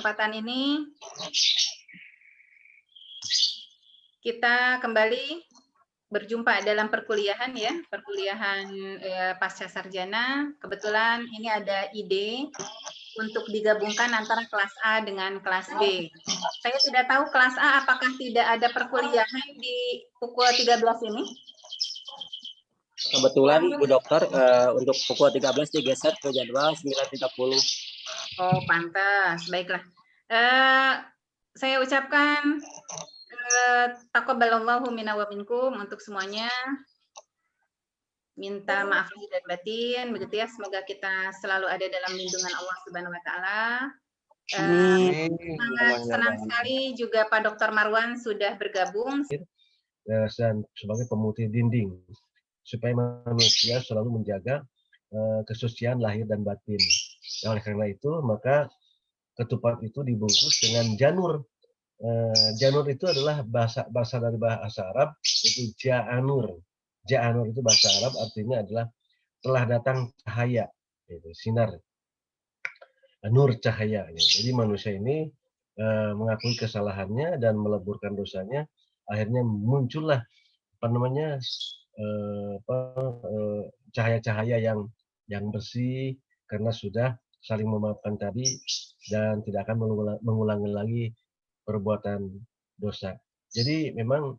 kesempatan ini kita kembali berjumpa dalam perkuliahan ya, perkuliahan pasca sarjana. Kebetulan ini ada ide untuk digabungkan antara kelas A dengan kelas B. Saya tidak tahu kelas A apakah tidak ada perkuliahan di pukul 13 ini? Kebetulan Bu Dokter untuk pukul 13 digeser ke jadwal 9.30. Oh, pantas. Baiklah. Saya ucapkan taqabbalallahu minna wa minkum untuk semuanya. Minta maaf lahir dan batin, begitu ya. Semoga kita selalu ada dalam lindungan Allah Subhanahu wa taala. Sangat senang sekali juga Pak Dr. Marwan sudah bergabung. Dan sebagai pemutih dinding supaya manusia selalu menjaga kesucian lahir dan batin. Oleh karena itu maka ketupat itu dibungkus dengan janur. Janur itu adalah bahasa dari bahasa Arab, itu ja'anur. Ja'anur itu bahasa Arab artinya adalah telah datang cahaya, itu sinar, nur cahaya. Jadi manusia ini mengakui kesalahannya dan meleburkan dosanya, akhirnya muncullah cahaya-cahaya yang bersih karena sudah saling memaafkan tadi dan tidak akan mengulangi lagi perbuatan dosa. Jadi memang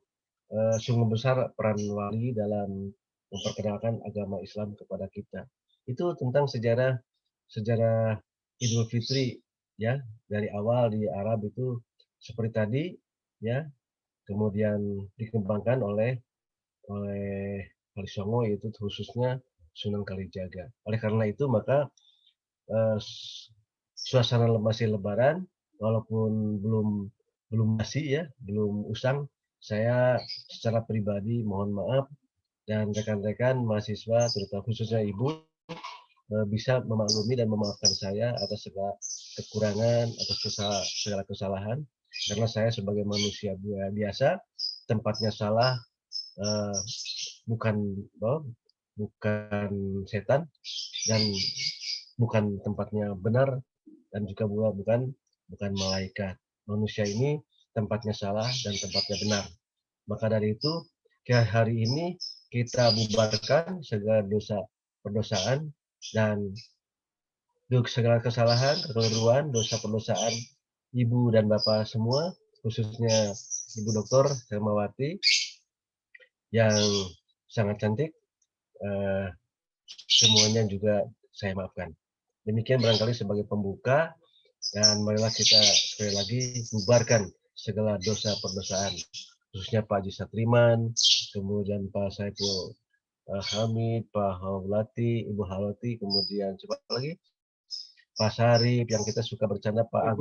sungguh besar peran wali dalam memperkenalkan agama Islam kepada kita. Itu tentang sejarah Idul Fitri ya, dari awal di Arab itu seperti tadi ya, kemudian dikembangkan oleh Wali Songo, yaitu khususnya Sunan Kalijaga. Oleh karena itu maka suasana masih Lebaran, walaupun belum usang, saya secara pribadi mohon maaf dan rekan-rekan mahasiswa, terutama khususnya ibu, bisa memaklumi dan memaafkan saya atas segala kekurangan, atas segala kesalahan, karena saya sebagai manusia biasa, tempatnya salah, bukan setan dan bukan tempatnya benar, dan juga bukan malaikat. Manusia ini tempatnya salah dan tempatnya benar. Maka dari itu hari ini kita bubarkan segala perdosaan dan segala kesalahan, kekeliruan, dosa perdosaan ibu dan bapak semua, khususnya Ibu Dr. Hermawati yang sangat cantik, semuanya juga saya maafkan. Demikian barangkali sebagai pembuka, dan marilah kita sekali lagi bubarkan segala dosa perdosaan, khususnya Pak Haji Satriman, kemudian Pak Saiful Hamid, Pak Hawlati, Ibu Hawlati, kemudian siapa lagi? Pak Sarip, yang kita suka bercanda, Pak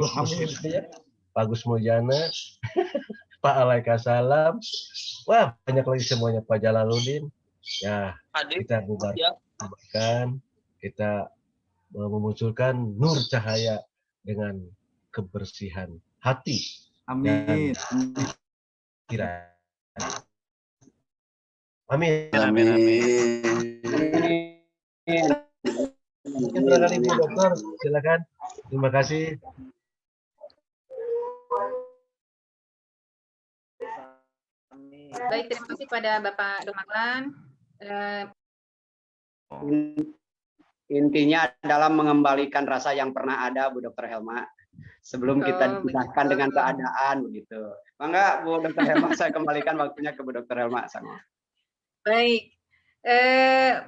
Agus Mulyana, Pak Alaika Salam, wah banyak lagi semuanya, Pak Jalaluddin. Ya, kita bubarkan, kita memunculkan nur cahaya dengan kebersihan hati. Amin. Dan amin. Mungkin barangkali Ibu Dokter, silakan. Terima kasih. Baik, terima kasih pada Bapak Domarwan. Intinya adalah mengembalikan rasa yang pernah ada, Bu Dr. Helma, sebelum kita dipisahkan dengan keadaan begitu. Mangga Bu Dr. Helma, saya kembalikan waktunya ke Bu Dr. Helma. Baik,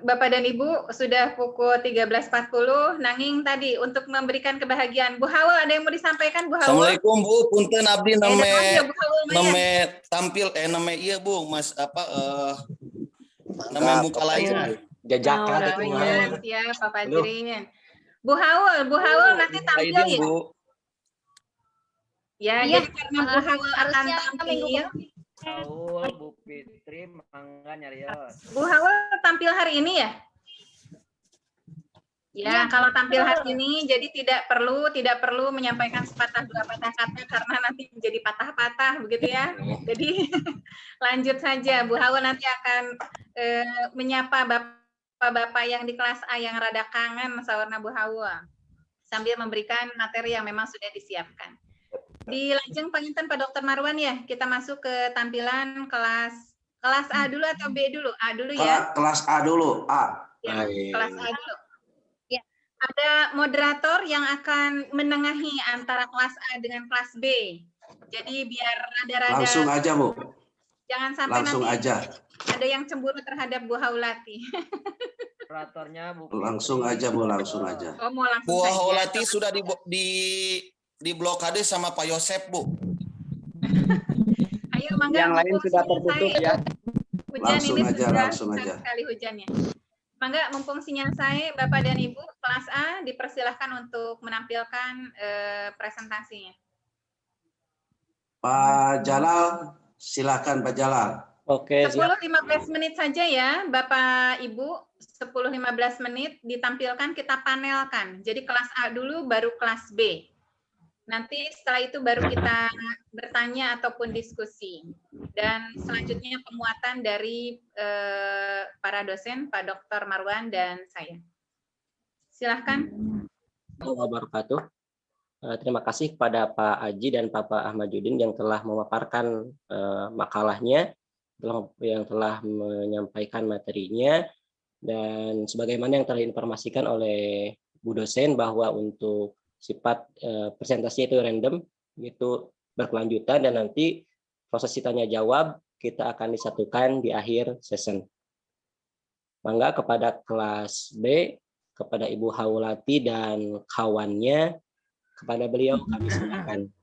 Bapak dan Ibu sudah pukul 13.40. Nanging tadi untuk memberikan kebahagiaan, Bu Hawa ada yang mau disampaikan, Bu Hawa? Assalamualaikum Bu, punten abdi name tampil iya Bu, Mas namanya buka layar. Jajakan siap Pak Fajrin. Bu Hawa nanti tampil ya? Bu. Ya, jadi karena Bu Hawa akan tampil. Bu Fitri mangga nyarios. Bu Hawa tampil hari ini ya? Ya, kalau tampil hari ini jadi tidak perlu menyampaikan sepatah dua patah kata karena nanti menjadi patah-patah begitu ya. Jadi lanjut saja, Bu Hawa nanti akan menyapa bapak-bapak yang di kelas A yang rada kangen saurna Bu Hawa. sambil memberikan materi yang memang sudah disiapkan. Di lajeng panginten Pak Dr. Marwan ya, kita masuk ke tampilan kelas A dulu atau B dulu? A dulu ya. Kelas A dulu, A. Ya, kelas A dulu. Ya, ada moderator yang akan menengahi antara kelas A dengan kelas B. Jadi biar rada-rada Langsung aja, Bu. Jangan sampai Langsung nanti aja. ada yang cemburu terhadap Bu Haulati. Operatornya Bu. Langsung aja, Bu, langsung aja. Oh, mau langsung Bu saja. Haulati sudah di blokade sama Pak Yosep, Bu. Ayo, mangga. Yang lain sudah tertutup ya. Hujan Langsung ini aja, sudah langsung besar aja. sekali hujannya. Mangga, mumpung sinyal saya, Bapak dan Ibu, kelas A dipersilahkan untuk menampilkan presentasinya. Pak Jalal, silakan Pak Jalal. Oke, siap. 10-15 menit saja ya, Bapak Ibu. 10-15 menit ditampilkan, kita panelkan. Jadi kelas A dulu, baru kelas B. Nanti setelah itu baru kita bertanya ataupun diskusi. Dan selanjutnya penguatan dari para dosen, Pak Dr. Marwan dan saya. Silahkan. Wabarakatuh. Terima kasih kepada Pak Aji dan Bapak Ahmaduddin yang telah memaparkan makalahnya, yang telah menyampaikan materinya, dan sebagaimana yang telah diinformasikan oleh Bu dosen bahwa untuk sifat presentasi itu random, itu berkelanjutan, dan nanti proses tanya jawab kita akan disatukan di akhir session. Mangga kepada kelas B, kepada Ibu Haulati dan kawannya, kepada beliau kami silakan.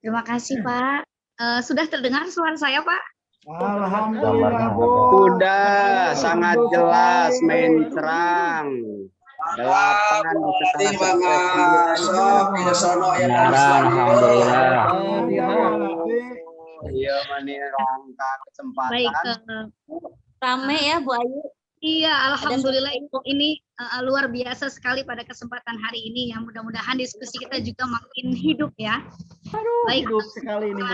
Terima kasih Pak. Sudah terdengar suara saya Pak? Alhamdulillah, Bu. Sudah sangat jelas, main terang. 8 Iya, menirangka kesempatan. Baik, rame ya Bu Ayu. Iya, alhamdulillah ini luar biasa sekali pada kesempatan hari ini ya. Mudah-mudahan diskusi kita juga makin hidup ya. Baik, hidup sekali ini.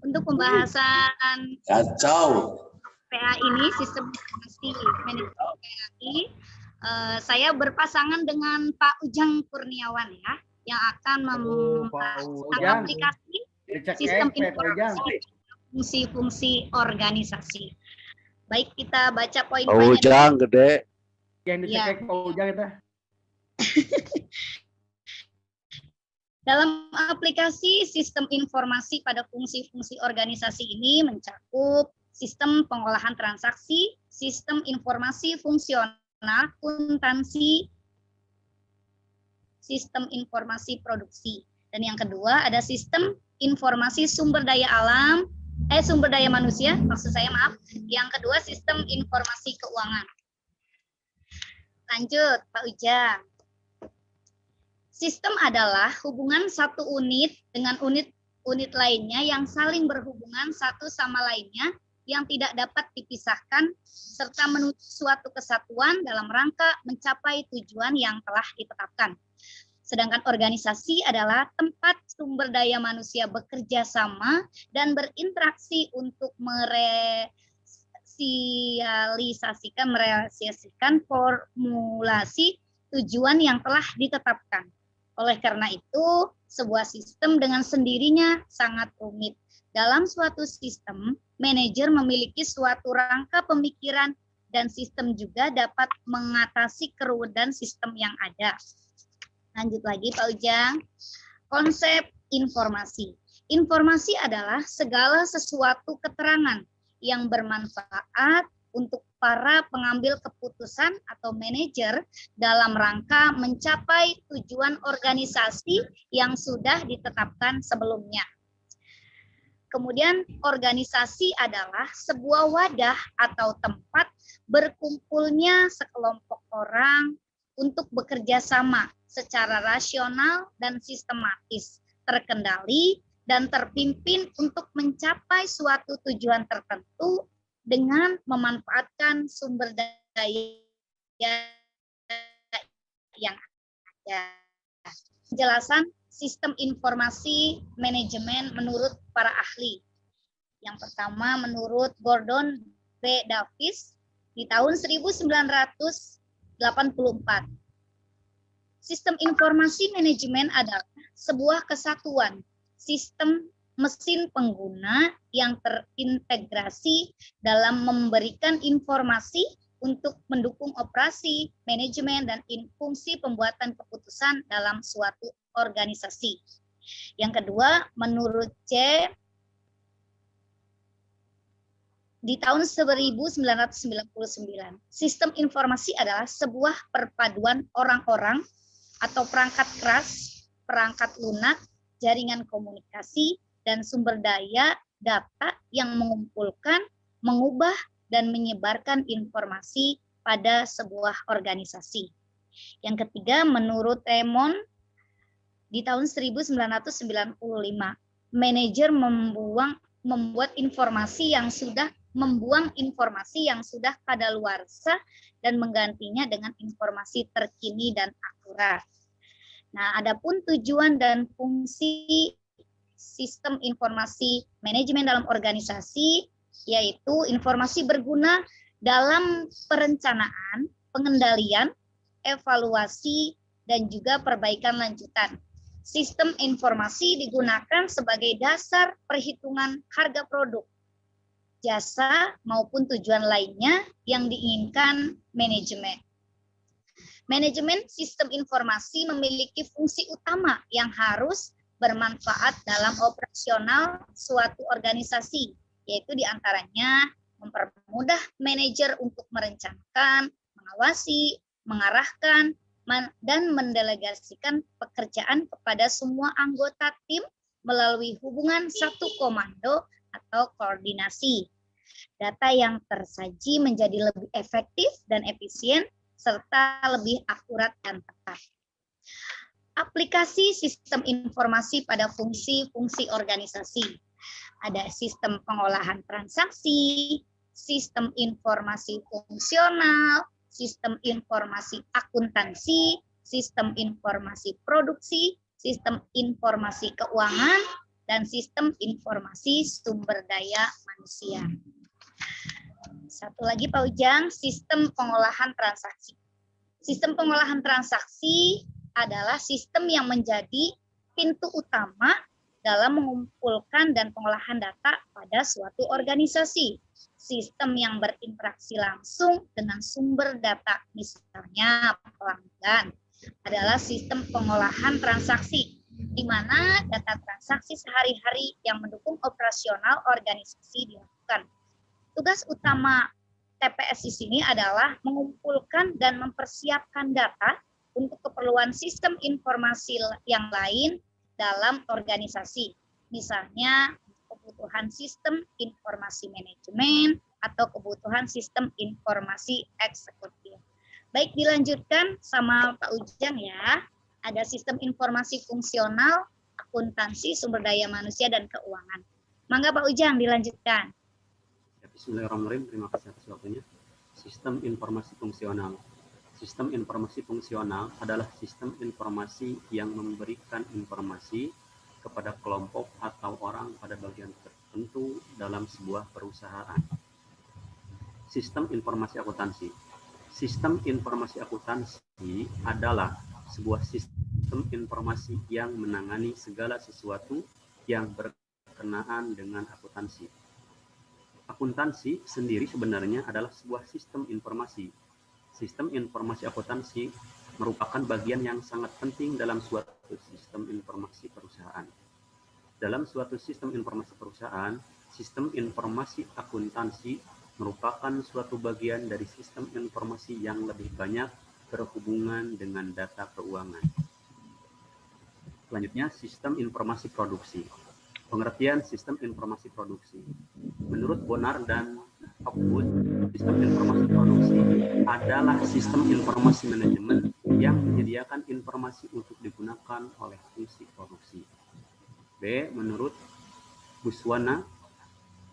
Untuk pembahasan Kacau. PA ini, sistem informasi manajemen PAI, saya berpasangan dengan Pak Ujang Kurniawan ya, yang akan membahas tentang aplikasi sistem informasi fungsi-fungsi organisasi. Baik, kita baca poin-poinnya. Ujang gede. Yang dicek Pak Ujang itu. Dalam aplikasi sistem informasi pada fungsi-fungsi organisasi ini mencakup sistem pengolahan transaksi, sistem informasi fungsional, akuntansi, sistem informasi produksi. Dan yang kedua ada sistem informasi sumber daya alam, sumber daya manusia, maksud saya maaf. Yang kedua sistem informasi keuangan. Lanjut, Pak Ujang. Sistem adalah hubungan satu unit dengan unit lainnya yang saling berhubungan satu sama lainnya yang tidak dapat dipisahkan serta menuju suatu kesatuan dalam rangka mencapai tujuan yang telah ditetapkan. Sedangkan organisasi adalah tempat sumber daya manusia bekerja sama dan berinteraksi untuk merealisasikan formulasi tujuan yang telah ditetapkan. Oleh karena itu, sebuah sistem dengan sendirinya sangat rumit. Dalam suatu sistem, manajer memiliki suatu rangka pemikiran dan sistem juga dapat mengatasi keruwetan sistem yang ada. Lanjut lagi Pak Ujang. Konsep informasi. Informasi adalah segala sesuatu keterangan yang bermanfaat untuk para pengambil keputusan atau manajer dalam rangka mencapai tujuan organisasi yang sudah ditetapkan sebelumnya. Kemudian organisasi adalah sebuah wadah atau tempat berkumpulnya sekelompok orang untuk bekerja sama secara rasional dan sistematis, terkendali dan terpimpin untuk mencapai suatu tujuan tertentu dengan memanfaatkan sumber daya yang ada. Penjelasan sistem informasi manajemen menurut para ahli. Yang pertama menurut Gordon B. Davis di tahun 1985 84. Sistem informasi manajemen adalah sebuah kesatuan sistem mesin pengguna yang terintegrasi dalam memberikan informasi untuk mendukung operasi, manajemen, dan fungsi pembuatan keputusan dalam suatu organisasi. Yang kedua, menurut C, di tahun 1999, sistem informasi adalah sebuah perpaduan orang-orang atau perangkat keras, perangkat lunak, jaringan komunikasi, dan sumber daya data yang mengumpulkan, mengubah, dan menyebarkan informasi pada sebuah organisasi. Yang ketiga, menurut Raymond, di tahun 1995, manajer membuang informasi yang sudah kadaluarsa dan menggantinya dengan informasi terkini dan akurat. Nah, adapun tujuan dan fungsi sistem informasi manajemen dalam organisasi, yaitu informasi berguna dalam perencanaan, pengendalian, evaluasi, dan juga perbaikan lanjutan. Sistem informasi digunakan sebagai dasar perhitungan harga produk, jasa, maupun tujuan lainnya yang diinginkan manajemen. Manajemen sistem informasi memiliki fungsi utama yang harus bermanfaat dalam operasional suatu organisasi, yaitu diantaranya mempermudah manajer untuk merencanakan, mengawasi, mengarahkan, dan mendelegasikan pekerjaan kepada semua anggota tim melalui hubungan satu komando atau koordinasi. Data yang tersaji menjadi lebih efektif dan efisien, serta lebih akurat dan tepat. Aplikasi sistem informasi pada fungsi-fungsi organisasi. Ada sistem pengolahan transaksi, sistem informasi fungsional, sistem informasi akuntansi, sistem informasi produksi, sistem informasi keuangan, dan sistem informasi sumber daya manusia. Satu lagi Pak Ujang, sistem pengolahan transaksi. Sistem pengolahan transaksi adalah sistem yang menjadi pintu utama dalam mengumpulkan dan pengolahan data pada suatu organisasi. Sistem yang berinteraksi langsung dengan sumber data, misalnya pelanggan, adalah sistem pengolahan transaksi, di mana data transaksi sehari-hari yang mendukung operasional organisasi dilakukan. Tugas utama TPS di sini adalah mengumpulkan dan mempersiapkan data untuk keperluan sistem informasi yang lain dalam organisasi. Misalnya kebutuhan sistem informasi manajemen atau kebutuhan sistem informasi eksekutif. Baik, dilanjutkan sama Pak Ujang ya. Ada sistem informasi fungsional, akuntansi, sumber daya manusia, dan keuangan. Mangga Pak Ujang dilanjutkan. Bismillahirrahmanirrahim. Terima kasih atas waktunya. Sistem informasi fungsional. Sistem informasi fungsional adalah sistem informasi yang memberikan informasi kepada kelompok atau orang pada bagian tertentu dalam sebuah perusahaan. Sistem informasi akuntansi. Sistem informasi akuntansi adalah sebuah sistem informasi yang menangani segala sesuatu yang berkenaan dengan akuntansi. Akuntansi sendiri sebenarnya adalah sebuah sistem informasi. Sistem informasi akuntansi merupakan bagian yang sangat penting dalam suatu sistem informasi perusahaan. Dalam suatu sistem informasi perusahaan, sistem informasi akuntansi merupakan suatu bagian dari sistem informasi yang lebih banyak berhubungan dengan data keuangan. Selanjutnya, sistem informasi produksi. Pengertian sistem informasi produksi. Menurut Bonar dan Hopwood, sistem informasi produksi adalah sistem informasi manajemen yang menyediakan informasi untuk digunakan oleh fungsi produksi. B. Menurut Buswana,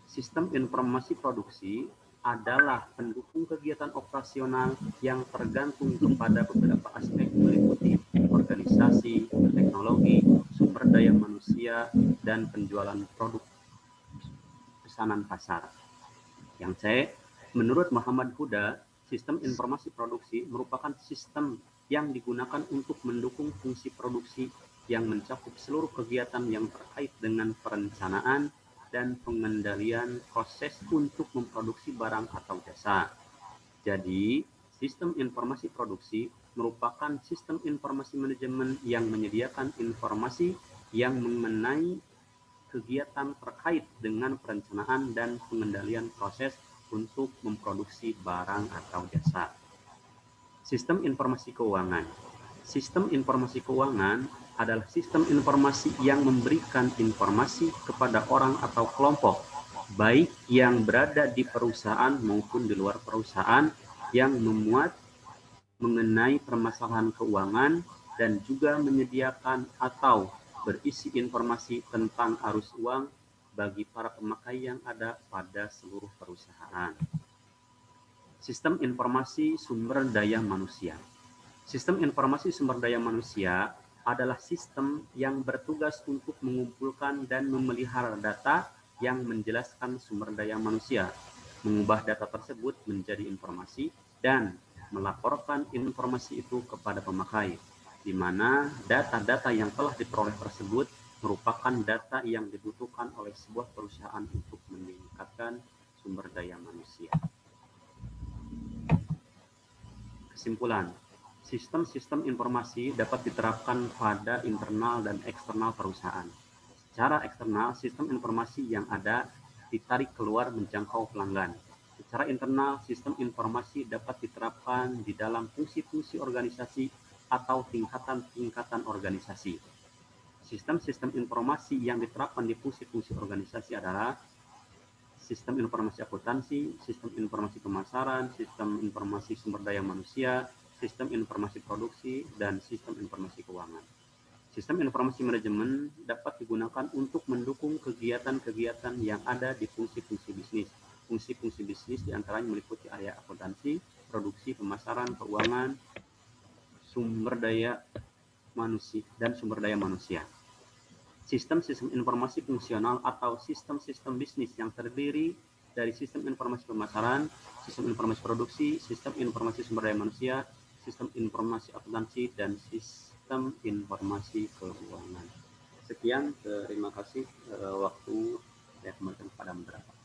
sistem informasi produksi adalah pendukung kegiatan operasional yang tergantung kepada beberapa aspek meliputi organisasi, teknologi, sumber daya manusia, dan penjualan produk pesanan pasar. Yang C, menurut Muhammad Huda, sistem informasi produksi merupakan sistem yang digunakan untuk mendukung fungsi produksi yang mencakup seluruh kegiatan yang terkait dengan perencanaan dan pengendalian proses untuk memproduksi barang atau jasa. Jadi, sistem informasi produksi merupakan sistem informasi manajemen yang menyediakan informasi yang mengenai kegiatan terkait dengan perencanaan dan pengendalian proses untuk memproduksi barang atau jasa. Sistem informasi keuangan. Sistem informasi keuangan adalah sistem informasi yang memberikan informasi kepada orang atau kelompok, baik yang berada di perusahaan maupun di luar perusahaan, yang memuat mengenai permasalahan keuangan dan juga menyediakan atau berisi informasi tentang arus uang bagi para pemakai yang ada pada seluruh perusahaan. Sistem informasi sumber daya manusia. Sistem informasi sumber daya manusia adalah sistem yang bertugas untuk mengumpulkan dan memelihara data yang menjelaskan sumber daya manusia, mengubah data tersebut menjadi informasi, dan melaporkan informasi itu kepada pemakai, di mana data-data yang telah diperoleh tersebut merupakan data yang dibutuhkan oleh sebuah perusahaan untuk meningkatkan sumber daya manusia. Kesimpulan, sistem-sistem informasi dapat diterapkan pada internal dan eksternal perusahaan. Secara eksternal, sistem informasi yang ada ditarik keluar menjangkau pelanggan. Secara internal, sistem informasi dapat diterapkan di dalam fungsi-fungsi organisasi atau tingkatan-tingkatan organisasi. Sistem-sistem informasi yang diterapkan di fungsi-fungsi organisasi adalah sistem informasi akuntansi, sistem informasi pemasaran, sistem informasi sumber daya manusia, sistem informasi produksi, dan sistem informasi keuangan. Sistem informasi manajemen dapat digunakan untuk mendukung kegiatan-kegiatan yang ada di fungsi-fungsi bisnis. Fungsi-fungsi bisnis diantaranya meliputi area akuntansi, produksi, pemasaran, keuangan, sumber daya manusia, dan sumber daya manusia. Sistem-sistem informasi fungsional atau sistem-sistem bisnis yang terdiri dari sistem informasi pemasaran, sistem informasi produksi, sistem informasi sumber daya manusia, sistem informasi akuntansi, dan sistem informasi keuangan. Sekian, terima kasih. Waktu saya kembalikan kepada moderator.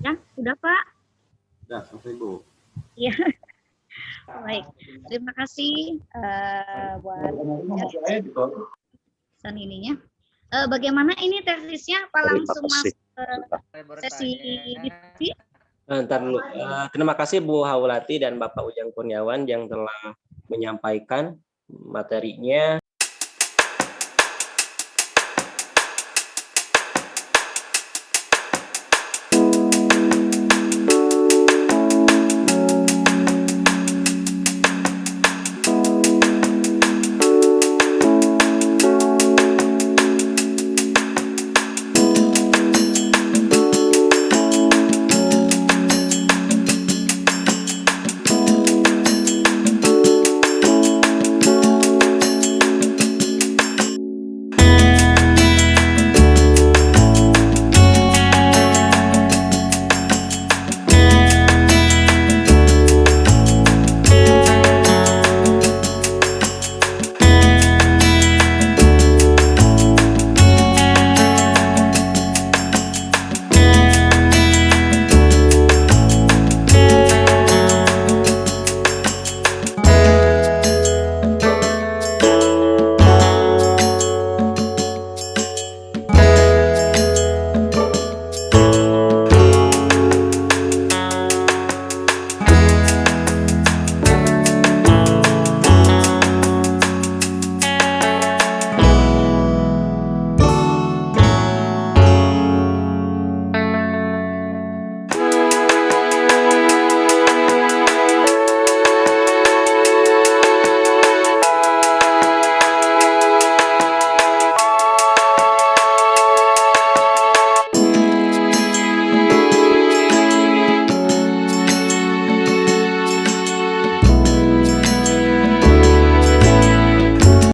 Ya, sudah Pak. Sudah, selesai Bu. Iya. Baik, terima kasih buat pesan ininya. Bagaimana ini tesisnya? Apa langsung masuk ke sesi diskusi? Ntar dulu. Terima kasih Bu Haulati dan Bapak Ujang Kurniawan yang telah menyampaikan materinya.